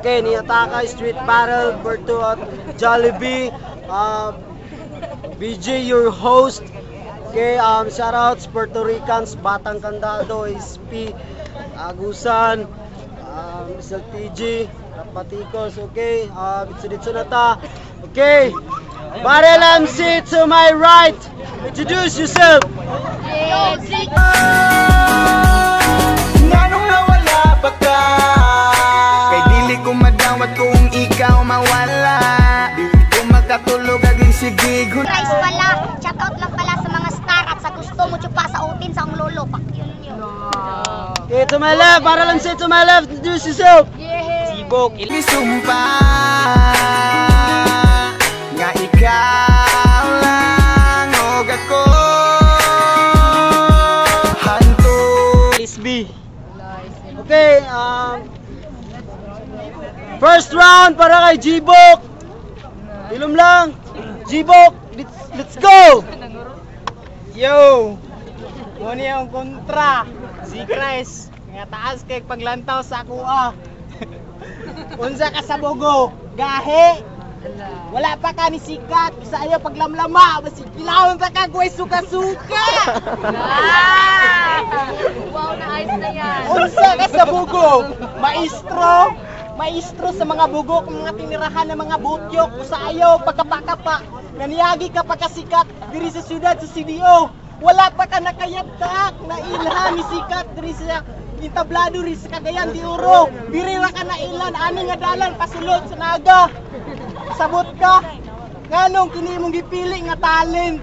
Okay, ni Ataka Street Battle Berto at Jollibee. BJ, your host. Okay, shoutouts Puerto Ricans, Batang Candado, SP, Agusan, Mr. TG, Rapaticos, okay, ditso na ta. Okay, Barrel MC to my right, introduce yourself. Nanong nawala ba ka? Kay dili ko madawat kung ikaw mawala. Di ko makatulog aging sigig. Guys pala, shout out lang pala sa mga star at sa gusto mo chupa sa utin sa ang lolo. Pakyun nyo. Okay, to my left, Barrel MC to my left, introduce yourself. Sibok ilisumpa nga ikaw lang og ako. Hanto SB. Okay, first round para kay G-Bok. Ilom lang. G-Bok, let's go! Yo! Muna yung kontra si Chris nga taas kay paglantaw sa kuha. Unsa ka sa bugo? Gahe! Wala pa ka ni sikat, isa ayaw paglamlama, basi kilawon sa ka kuway suka-suka! Wow, na-ayos na yan. Unsa ka sa bugo? Maestro sa mga bugok, mga tinirahan ng mga butyok, usa ayaw pagkapakapa, naniyagi ka pagkasikat diri sa syudad sa CDO. Wala pa ka nakayatak na ilhan ni sikat diri sa entablado ri sa Cagayan de Oro. Diri ra ka na ilan ani nga dalan pasulod sa naga. Sabot ka. Nganong kini mong gipili nga talent?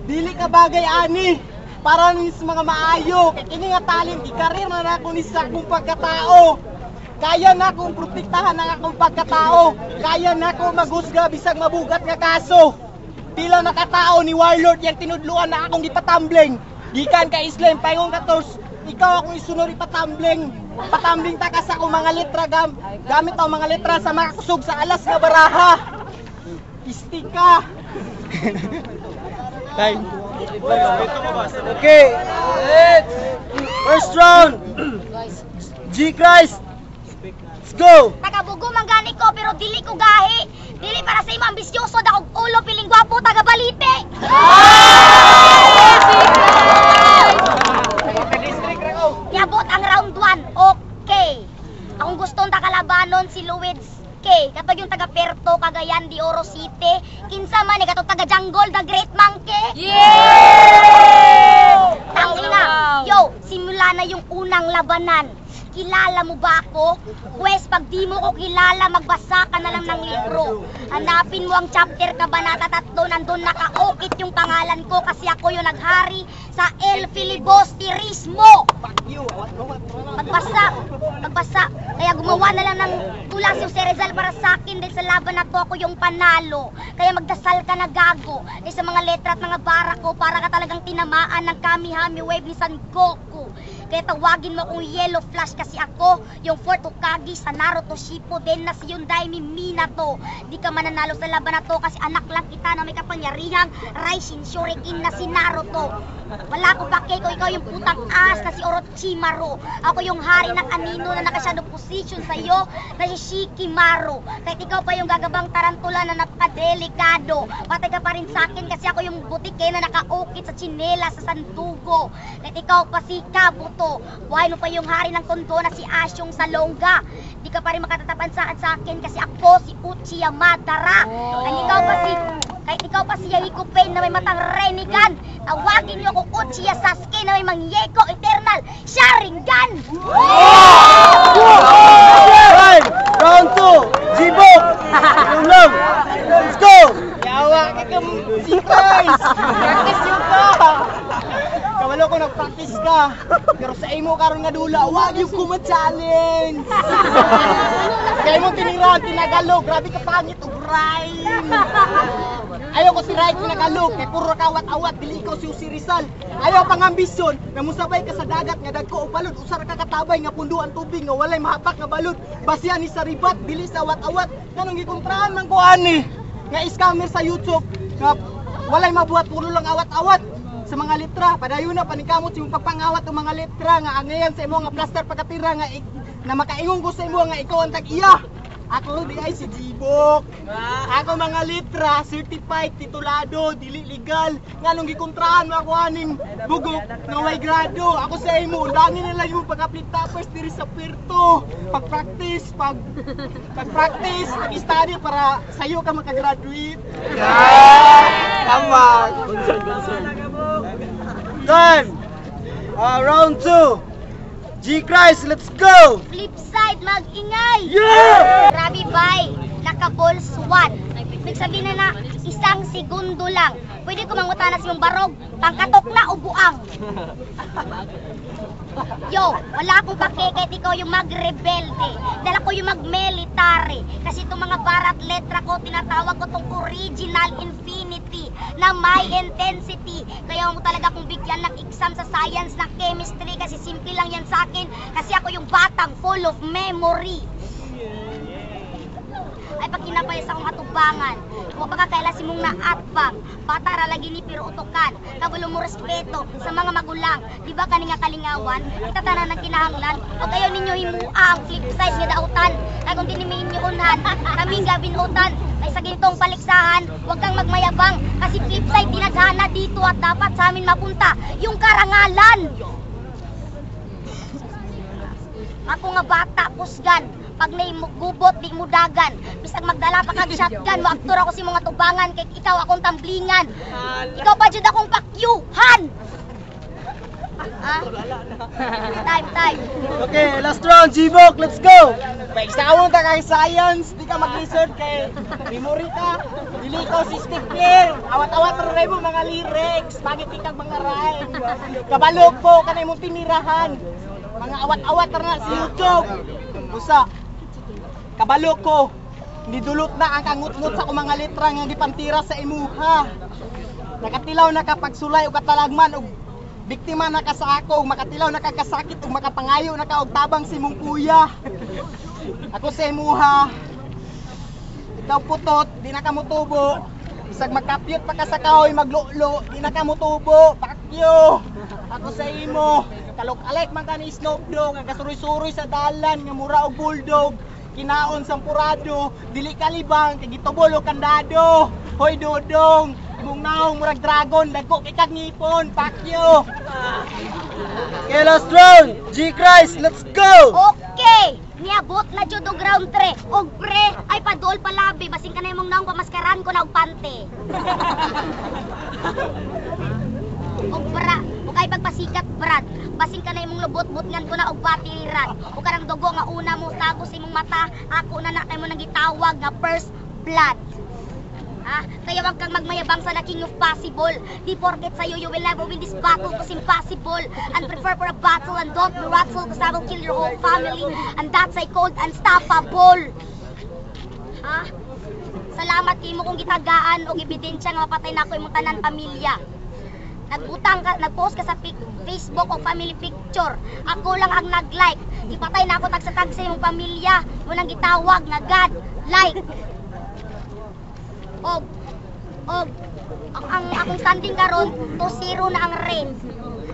Dili ka bagay ani para ni sa mga maayo. Kay kini nga talent ikarir na nako ni sa akong pagkatao. Kaya na akong protektahan ang akong pagkatao. Kaya na ako maghusga bisag mabugat nga kaso. Tila nakatao ni Warlord yang tinudluan na akong gipatumbling. Gikan ka Islam paingon ka tos. Ikaw akong isunod ipatumbling. Patumbling ta ka sa akong mga letra gamit ang mga letra sa makakusog sa alas nga baraha. Istika. Time. Okay, first round. G-Christ, let's go! Tagabugo man gani ko pero dili ko gahi. Dili para sa imo ambisyoso da og ulo piling gwapo taga balite. Yabot ang round 1. Okay. Akong gustong takalabanon si Luiz K. Katog yung taga Perto, Cagayan de Oro City. Kinsa man katog taga Jungle, the Great Monkey. Yeah! Tangina. Yo, simula na yung unang labanan. Kilala mo ba ako? Pwes, pag di mo ko kilala, magbasa ka na lang ng libro. Hanapin mo ang chapter kabanata 3, nandun nakaukit yung pangalan ko kasi ako yung naghari sa El Filibusterismo. Magbasa. Kaya gumawa na lang ng tula si Jose Rizal para sa akin dahil sa laban na to ako yung panalo. Kaya magdasal ka na gago dahil sa mga letra at mga bara ko para ka talagang tinamaan ng Kamihami Wave ni San Goku. Kaya tawagin mo akong Yellow Flash kasi ako yung Fourth Hokage sa Naruto Shippuden na si Hyundai Minato. Di ka mananalo sa laban na to kasi anak lang kita na may kapangyarihang Raishin Shuriken na si Naruto. Wala ko pa kay ko ikaw yung putang as na si Orochimaru. Ako yung hari ng anino na nakasyado position sa'yo na si Shikamaru. Kahit ikaw pa yung gagabang tarantula na napakadelikado. Patay ka pa rin sa akin kasi ako yung butike na nakaukit sa tsinela sa sandugo. Kahit ikaw pa si Kabuto. Buhay mo pa yung hari ng tondo na si Asyong Salonga. Di ka pa rin makatatapan sa akin kasi ako si Uchiha Madara. Kahit ikaw pa si Yahiko Pain na may matang Rinnegan. Tawagin niyo ako Uchiha Sasuke na may Mangyeko Eternal Sharingan. Right, round 2, G-Bok, ilom. Let's go! Yawa ka kang si Chris. Practice yun ka. Kawalo ko nag-practice ka. Pero sa imo karon nga dula, wag yung kuma-challenge. Kaya mo tinirahan, tinagalog. Grabe ka pangit og rhyme. Ayaw ko si Ryan tinagalog. Kaya puro kawat-awat. Dili ko si Rizal. Ayaw pang ambisyon. Na musabay ka sa dagat nga dagko o balod. Usar ka katabay nga punduan tubig nga walay mahapak nga balod. Basihan ni sa ribat. Dili sa awat-awat. Kanong gikontrahan man ko ani. Nga scammer sa YouTube. Nga walay mabuhat puro lang awat-awat. Sa mga letra, padayon na panikamot yung pagpangawat ng mga letra nga angayan sa imo nga plaster pagkatira nga na makaingon ko sa imo nga ikaw ang tag-iya. Ako di ay si Jibok. Ako mga litra, certified, titulado, dili legal. Nga nung gikontrahan mo ako aning bugok nga way grado. Ako sa imo, undangin nila yung pag-uplit toppers diri sa Puerto. Pag-practice, pag-study para sa'yo ka makagraduate. Tama. Time. Round 2. G-Christ, let's go! Flip side, mag-ingay! Yeah! Grabe bay, naka-balls 1. Ibig sabihin na isang segundo lang. Pwede ko mangutana sa mong barog, pangkatok na o buang. Yo, wala akong pake kahit ikaw yung mag-rebelde. Dala ko yung mag-military. Kasi itong mga barat letra ko, tinatawag ko itong original infinity na may intensity. Kaya mo talaga kong bigyan ng exam sa science ng chemistry kasi simple lang yan sa akin. Kasi ako yung batang full of memory. Ay pag kinapay sa akong atubangan, huwag pagkakaila si mong naatbang, bata ra lagi ni pero utokan, kabalo mo respeto sa mga magulang, di ba kani nga kalingawan, itatanan ng kinahanglan, o kayo ninyo himuang flip size nga dautan, kaya kung dinimin nyo unhan, kaming gabinutan, ay sa ganitong paliksahan, huwag kang magmayabang, kasi flip side dinadhana dito at dapat sa amin mapunta, yung karangalan. Ako nga bata, kusgan. Pag gubot, di mo dagan. Bisag magdala pa kag shotgun, mo aktor ako si mga tubangan, kay ikaw akong tamblingan. Ikaw pa dyan akong pakyuhan! Time. Okay, last round, G-Bok, let's go! Pagsawon ta kay science, di ka mag-research kay memory ka. Dili ko si Stephen. Awat-awat ray mo mga lyrics, bagit ikag mga rhyme. Kabalo po kanay mo tinirahan. Mga awat-awat na si YouTube. Busa. Kabalo ko. Nidulot na ang kangut-ngut sa mga letra nga gipantira sa imuha. Nakatilaw na kapag sulay o katalagman o biktima na ka sa ako, makatilaw na kakasakit o makapangayo na ka og tabang si mong kuya. Ako sa imuha. Ikaw putot, di na ka mutubo. Isag magkapyot pa ka sa kahoy maglulo, di na ka mutubo. Pakyo. Ako sa imo. Kalok-alek man ka ni Snoop Dogg, nga kasuroy-suroy sa dalan, nga mura og bulldog. Kinaon sang purado, dili kalibang, kay gitubol og kandado. Hoy dodong, imong naong murag dragon, dagko kay kag ngipon, pakyo. Okay, last round, G-Christ, let's go! Okay! Niabot na jud og round 3. Og pre, ay padol palabi, basing ka na imong naong pamaskaran ko na og pante. Og bra, og ay pagpasikat brad, basing ka na imong lubot-but ngan ko na og batiriran. O karang dugo nga una mo tago sa imong mata, ako na kay mo nang gitawag nga first blood. Kaya wag kang magmayabang sa the king of possible. Di forget sa'yo, you will never win this battle cause impossible. And prepare for a battle and don't be wrathful cause I will kill your whole family. And that's I called unstoppable. Salamat kay mo kung gitagaan o ebidensya nga mapatay na ako imong tanan pamilya. Nag-post ka sa Facebook o family picture. Ako lang ang nag-like. Ipatay na ako tag-sa-tag sa imong pamilya. Munang gitawag nga God like. Ang akong standing karon 2-0 na ang rain.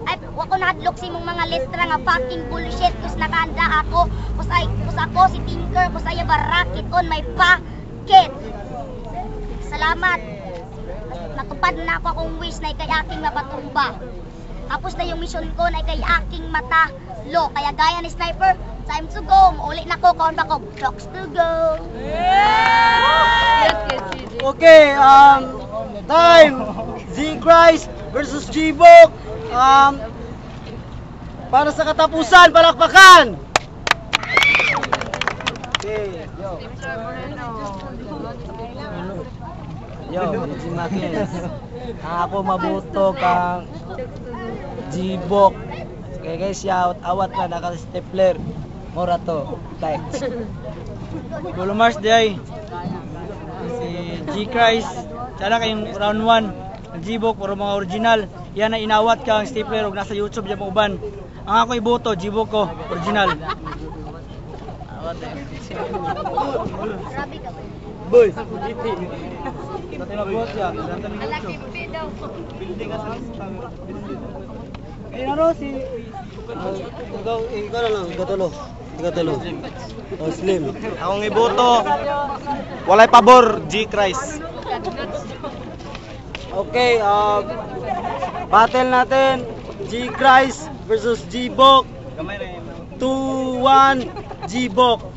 Ay wako nahadlok sa imong mga letra nga fucking bullshit kus nakahanda ako. Kus ako si Tinker, kus ay barakit on my pocket. Salamat. Natupad na ako akong wish na ikay aking mapatumba. Tapos na yung mission ko na ikay aking matalo. Kaya gaya ni Sniper, time to go. Uli na ko, kaon ba ko? Trucks to go. Okay, time, G-Christ versus G-Bok. Para sa katapusan, palakpakan! Okay, yo, si Makins. Ako mabuto kang G-Bok. Kaya guys, shout awat na naka-stapler. Mora to, thanks. Gulo Mars day. Si G-Christ. Sana kayong round 1. G-Bok, puro mga original. Yan na inawat kang stapler og nasa YouTube dyan uban. Ang ako iboto, G-Bok ko, original. Grabe ka ba? Boy, ito tinabot siya. Eh, ano si... ikaw na lang, gatulo. Ikatulo. Oh, Slim. Akong iboto. Walay pabor, G. Christ. Okay, battle natin. G. Christ versus G. Bok. 2-1 G. Bok.